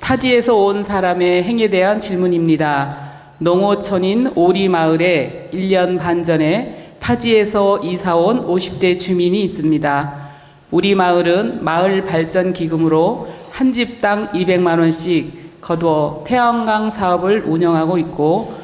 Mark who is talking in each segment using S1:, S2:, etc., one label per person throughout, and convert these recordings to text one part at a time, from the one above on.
S1: 타지에서 온 사람의 행에 대한 질문입니다. 농어촌인 오리마을에 1년 반 전에 타지에서 이사온 50대 주민이 있습니다. 우리 마을은 마을 발전 기금으로 한 집당 200만 원씩 거두어 태양광 사업을 운영하고 있고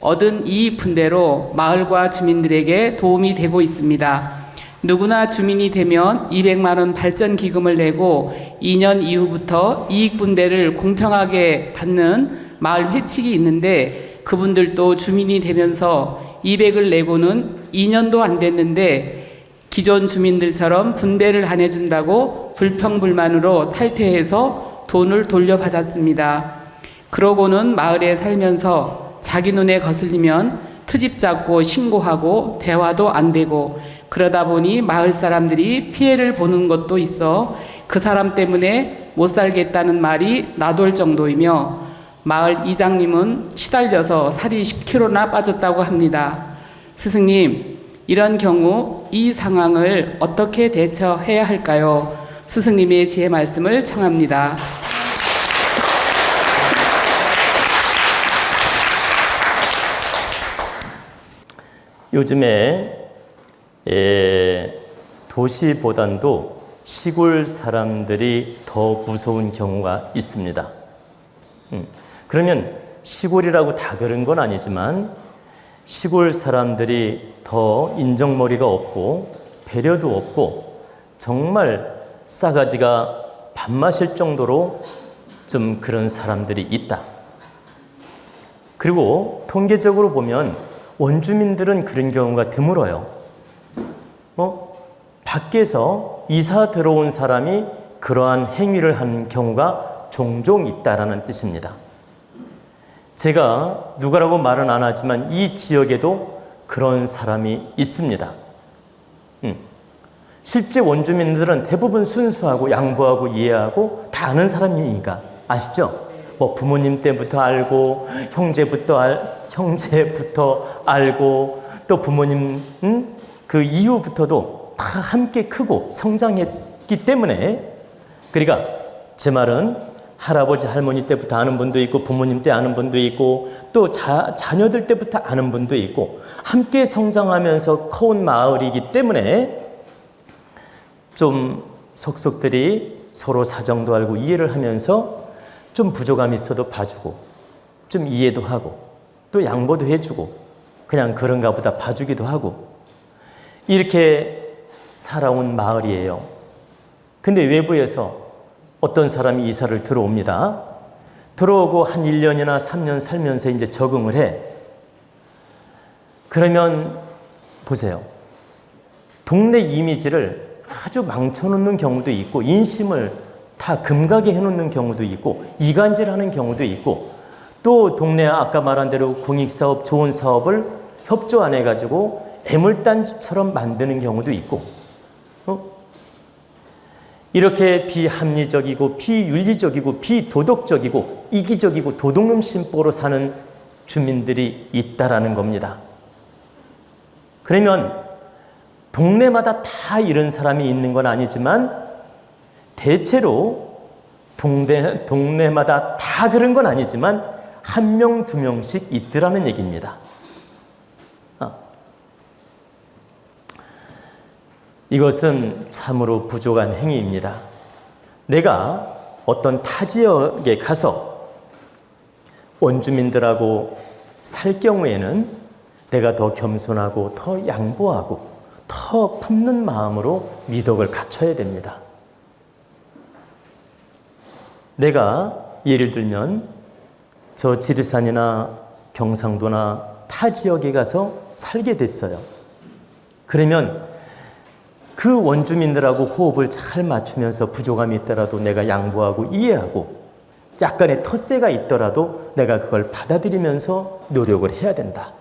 S1: 얻은 이익 분배로 마을과 주민들에게 도움이 되고 있습니다. 누구나 주민이 되면 200만 원 발전 기금을 내고 2년 이후부터 이익 분배를 공평하게 받는 마을 회칙이 있는데 그분들도 주민이 되면서 200을 내고는 2년도 안 됐는데 기존 주민들처럼 분배를 안 해준다고 불평불만으로 탈퇴해서 돈을 돌려받았습니다. 그러고는 마을에 살면서 자기 눈에 거슬리면 트집 잡고 신고하고 대화도 안 되고 그러다 보니 마을 사람들이 피해를 보는 것도 있어 그 사람 때문에 못 살겠다는 말이 나돌 정도이며 마을 이장님은 시달려서 살이 10kg나 빠졌다고 합니다. 스승님, 이런 경우 이 상황을 어떻게 대처해야 할까요? 스승님의 지혜 말씀을 청합니다.
S2: 요즘에 도시보단도 시골 사람들이 더 무서운 경우가 있습니다. 그러면 시골이라고 다 그런 건 아니지만 시골 사람들이 더 인정머리가 없고 배려도 없고 정말 싸가지가 밥 마실 정도로 좀 그런 사람들이 있다. 그리고 통계적으로 보면 원주민들은 그런 경우가 드물어요. 밖에서 이사 들어온 사람이 그러한 행위를 한 경우가 종종 있다라는 뜻입니다. 제가 누구라고 말은 안 하지만 이 지역에도 그런 사람이 있습니다. 실제 원주민들은 대부분 순수하고 양보하고 이해하고 다 아는 사람이니까 아시죠? 뭐 부모님 때부터 알고 형제부터 알고 또 부모님 그 이후부터도 다 함께 크고 성장했기 때문에 그러니까 제 말은 할아버지 할머니 때부터 아는 분도 있고 부모님 때 아는 분도 있고 또 자녀들 때부터 아는 분도 있고 함께 성장하면서 커온 마을이기 때문에 좀 속속들이 서로 사정도 알고 이해를 하면서 좀 부족함이 있어도 봐주고 좀 이해도 하고 또 양보도 해주고 그냥 그런가 보다 봐주기도 하고 이렇게 살아온 마을이에요. 근데 외부에서 어떤 사람이 이사를 들어옵니다. 들어오고 한 1년이나 3년 살면서 이제 적응을 해. 그러면 보세요. 동네 이미지를 아주 망쳐놓는 경우도 있고 인심을 다 금가게 해놓는 경우도 있고 이간질하는 경우도 있고 또 동네 아까 말한 대로 공익사업 좋은 사업을 협조 안 해가지고 애물단지처럼 만드는 경우도 있고 이렇게 비합리적이고 비윤리적이고 비도덕적이고 이기적이고 도둑놈 심보로 사는 주민들이 있다라는 겁니다. 그러면 동네마다 다 이런 사람이 있는 건 아니지만 대체로 동네마다 다 그런 건 아니지만 한 명, 두 명씩 있더라는 얘기입니다. 이것은 참으로 부족한 행위입니다. 내가 어떤 타 지역에 가서 원주민들하고 살 경우에는 내가 더 겸손하고 더 양보하고 더 품는 마음으로 미덕을 갖춰야 됩니다. 내가 예를 들면 저 지리산이나 경상도나 타 지역에 가서 살게 됐어요. 그러면 그 원주민들하고 호흡을 잘 맞추면서 부족함이 있더라도 내가 양보하고 이해하고 약간의 텃세가 있더라도 내가 그걸 받아들이면서 노력을 해야 된다.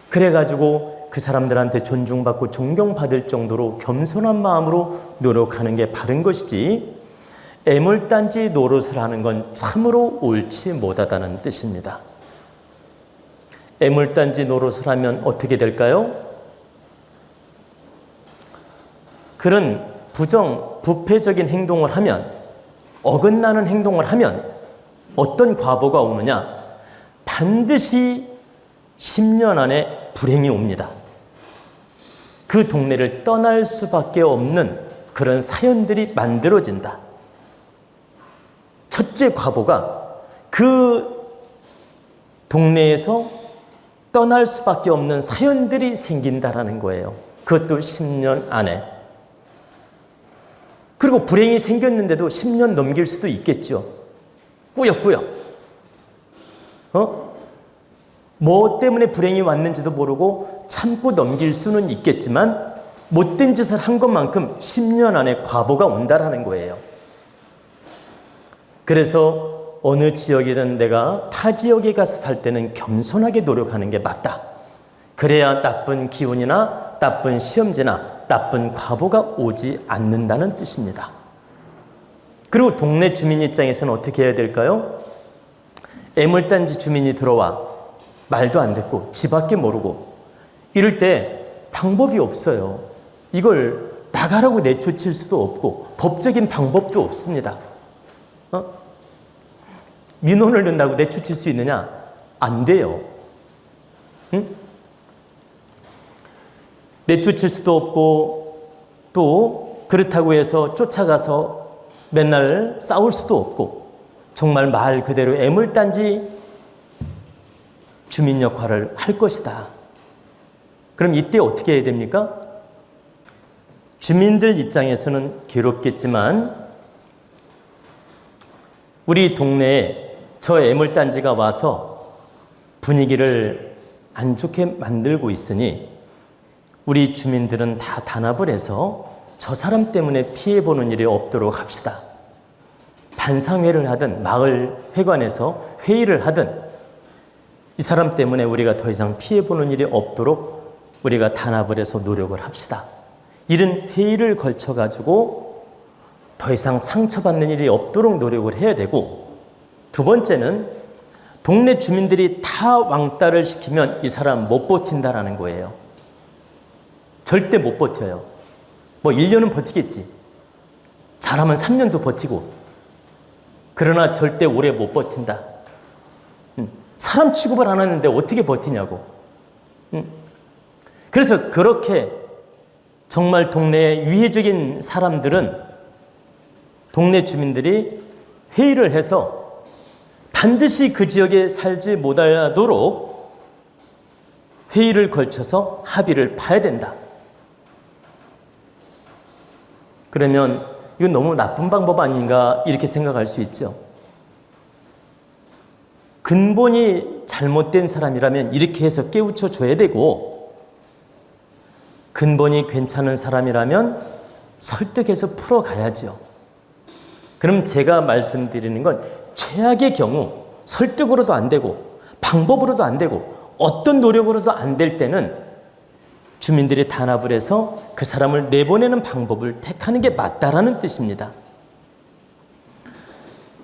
S2: 그래가지고 그 사람들한테 존중받고 존경받을 정도로 겸손한 마음으로 노력하는 게 바른 것이지 애물단지 노릇을 하는 건 참으로 옳지 못하다는 뜻입니다. 애물단지 노릇을 하면 어떻게 될까요? 그런 부패적인 행동을 하면 어긋나는 행동을 하면 어떤 과보가 오느냐? 반드시 10년 안에 불행이 옵니다. 그 동네를 떠날 수밖에 없는 그런 사연들이 만들어진다. 첫째 과보가 그 동네에서 떠날 수밖에 없는 사연들이 생긴다라는 거예요. 그것도 10년 안에. 그리고 불행이 생겼는데도 10년 넘길 수도 있겠죠. 꾸역꾸역. 뭐 때문에 불행이 왔는지도 모르고 참고 넘길 수는 있겠지만 못된 짓을 한 것만큼 10년 안에 과보가 온다라는 거예요. 그래서 어느 지역이든 내가 타 지역에 가서 살 때는 겸손하게 노력하는 게 맞다. 그래야 나쁜 기운이나 나쁜 시험지나 나쁜 과보가 오지 않는다는 뜻입니다. 그리고 동네 주민 입장에서는 어떻게 해야 될까요? 애물단지 주민이 들어와 말도 안 듣고 집 밖에 모르고 이럴 때 방법이 없어요. 이걸 나가라고 내쫓을 수도 없고 법적인 방법도 없습니다. 민원을 넣는다고 내쫓을 수 있느냐? 안 돼요. 응? 내쫓을 수도 없고 또 그렇다고 해서 쫓아가서 맨날 싸울 수도 없고 정말 말 그대로 애물단지 주민 역할을 할 것이다. 그럼 이때 어떻게 해야 됩니까? 주민들 입장에서는 괴롭겠지만 우리 동네에 저 애물단지가 와서 분위기를 안 좋게 만들고 있으니 우리 주민들은 다 단합을 해서 저 사람 때문에 피해보는 일이 없도록 합시다. 반상회를 하든 마을 회관에서 회의를 하든 이 사람 때문에 우리가 더 이상 피해보는 일이 없도록 우리가 단합을 해서 노력을 합시다. 이런 회의를 걸쳐가지고 더 이상 상처받는 일이 없도록 노력을 해야 되고 두 번째는 동네 주민들이 다 왕따를 시키면 이 사람 못 버틴다라는 거예요. 절대 못 버텨요. 뭐 1년은 버티겠지. 잘하면 3년도 버티고. 그러나 절대 오래 못 버틴다. 사람 취급을 안 하는데 어떻게 버티냐고. 그래서 그렇게 정말 동네의 위해적인 사람들은 동네 주민들이 회의를 해서 반드시 그 지역에 살지 못하도록 회의를 걸쳐서 합의를 봐야 된다. 그러면 이건 너무 나쁜 방법 아닌가 이렇게 생각할 수 있죠. 근본이 잘못된 사람이라면 이렇게 해서 깨우쳐 줘야 되고 근본이 괜찮은 사람이라면 설득해서 풀어가야죠. 그럼 제가 말씀드리는 건 최악의 경우 설득으로도 안 되고 방법으로도 안 되고 어떤 노력으로도 안 될 때는 주민들이 단합을 해서 그 사람을 내보내는 방법을 택하는 게 맞다라는 뜻입니다.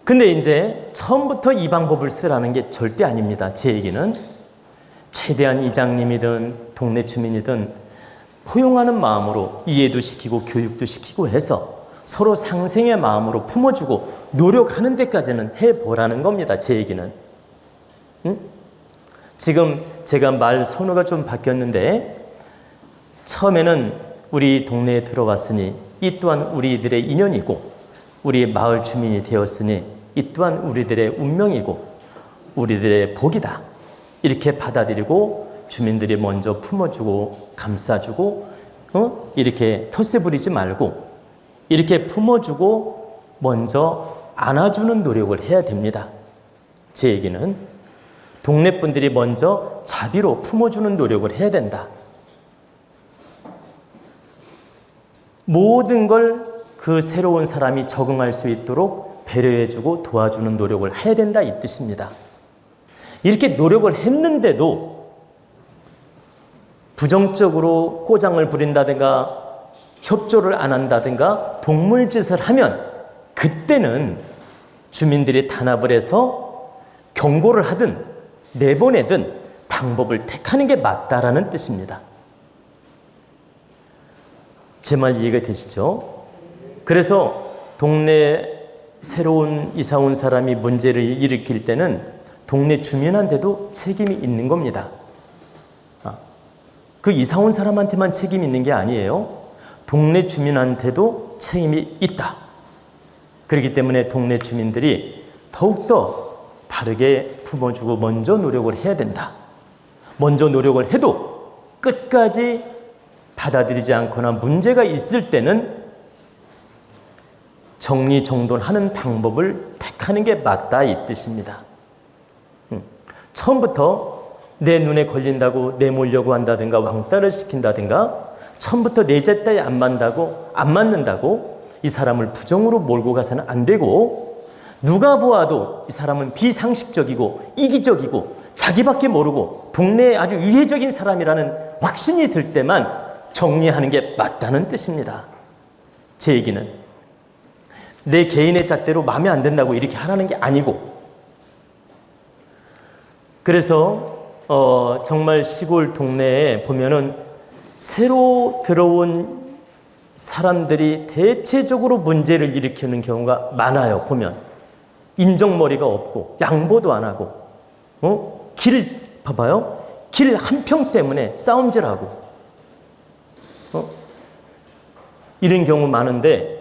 S2: 근데 이제 처음부터 이 방법을 쓰라는 게 절대 아닙니다. 제 얘기는 최대한 이장님이든 동네 주민이든 포용하는 마음으로 이해도 시키고 교육도 시키고 해서 서로 상생의 마음으로 품어주고 노력하는 데까지는 해보라는 겁니다. 제 얘기는. 지금 제가 말 선호가 좀 바뀌었는데 처음에는 우리 동네에 들어왔으니 이 또한 우리들의 인연이고 우리 마을 주민이 되었으니 이 또한 우리들의 운명이고 우리들의 복이다. 이렇게 받아들이고 주민들이 먼저 품어주고 감싸주고 이렇게 텃세 부리지 말고 이렇게 품어주고 먼저 안아주는 노력을 해야 됩니다. 제 얘기는 동네 분들이 먼저 자비로 품어주는 노력을 해야 된다. 모든 걸 그 새로운 사람이 적응할 수 있도록 배려해주고 도와주는 노력을 해야 된다 이 뜻입니다. 이렇게 노력을 했는데도 부정적으로 꼬장을 부린다든가 협조를 안 한다든가 동물짓을 하면 그때는 주민들이 단합을 해서 경고를 하든 내보내든 방법을 택하는 게 맞다라는 뜻입니다. 제 말 이해가 되시죠? 그래서 동네 새로운 이사 온 사람이 문제를 일으킬 때는 동네 주민한테도 책임이 있는 겁니다. 그 이사 온 사람한테만 책임이 있는 게 아니에요. 동네 주민한테도 책임이 있다. 그렇기 때문에 동네 주민들이 더욱더 바르게 품어주고 먼저 노력을 해야 된다. 먼저 노력을 해도 끝까지 받아들이지 않거나 문제가 있을 때는 정리정돈하는 방법을 택하는 게 맞다 이 뜻입니다. 처음부터 내 눈에 걸린다고 내몰려고 한다든가 왕따를 시킨다든가 처음부터 내 잣대에 안 맞는다고 이 사람을 부정으로 몰고 가서는 안 되고 누가 보아도 이 사람은 비상식적이고 이기적이고 자기밖에 모르고 동네에 아주 위해적인 사람이라는 확신이 들 때만 정리하는 게 맞다는 뜻입니다. 제 얘기는 내 개인의 잣대로 마음에 안 든다고 이렇게 하라는 게 아니고 그래서 정말 시골 동네에 보면은 새로 들어온 사람들이 대체적으로 문제를 일으키는 경우가 많아요. 보면 인정머리가 없고 양보도 안 하고 길 봐봐요. 길 한평 때문에 싸움질하고 이런 경우 많은데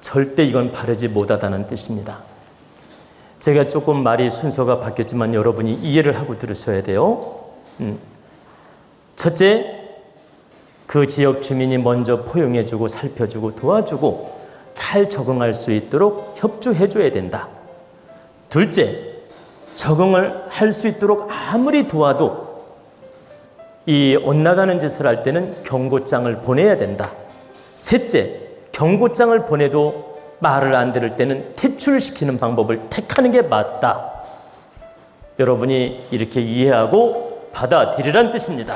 S2: 절대 이건 바르지 못하다는 뜻입니다. 제가 조금 말이 순서가 바뀌었지만 여러분이 이해를 하고 들으셔야 돼요. 첫째, 그 지역 주민이 먼저 포용해주고 살펴주고 도와주고 잘 적응할 수 있도록 협조해줘야 된다. 둘째, 적응을 할 수 있도록 아무리 도와도 이 엇나가는 짓을 할 때는 경고장을 보내야 된다. 셋째, 경고장을 보내도 말을 안 들을 때는 퇴출시키는 방법을 택하는 게 맞다. 여러분이 이렇게 이해하고 받아들이란 뜻입니다.